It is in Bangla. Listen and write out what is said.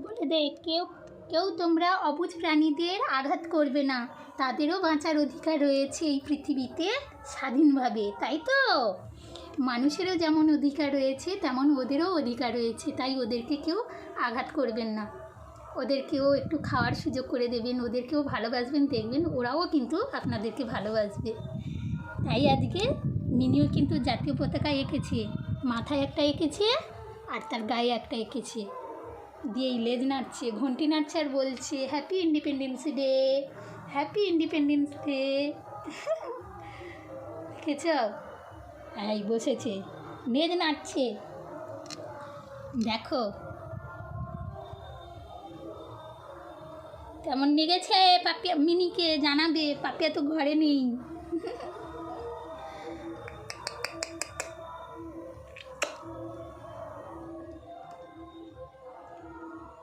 বলে দে, কেউ কেউ তোমরা অবুঝ প্রাণীদের আঘাত করবে না, তাদেরও বাঁচার অধিকার রয়েছে এই পৃথিবীতে স্বাধীনভাবে, তাই তো? মানুষেরও যেমন অধিকার রয়েছে তেমন ওদেরও অধিকার রয়েছে, তাই ওদেরকে কেউ আঘাত করবেন না, ওদেরকেও একটু খাওয়ার সুযোগ করে দেবেন, ওদেরকেও ভালোবাসবেন, দেখবেন ওরাও কিন্তু আপনাদেরকে ভালোবাসবে। তাই আজকে মিনিও কিন্তু জাতীয় পতাকা এঁকেছে, মাথায় একটা এঁকেছে আর তার গায়ে একটা এঁকেছে, দিয়েই লেজ নাড়ছে, ঘন্টি নাড়ছে আর বলছে happy independence day, happy independence day. দেখেছ? এই বসেছে, লেজ নাড়ছে, দেখো কেমন লেগেছে। পাপিয়া মিনিকে জানাবে, পাপিয়া তো ঘরে নেই।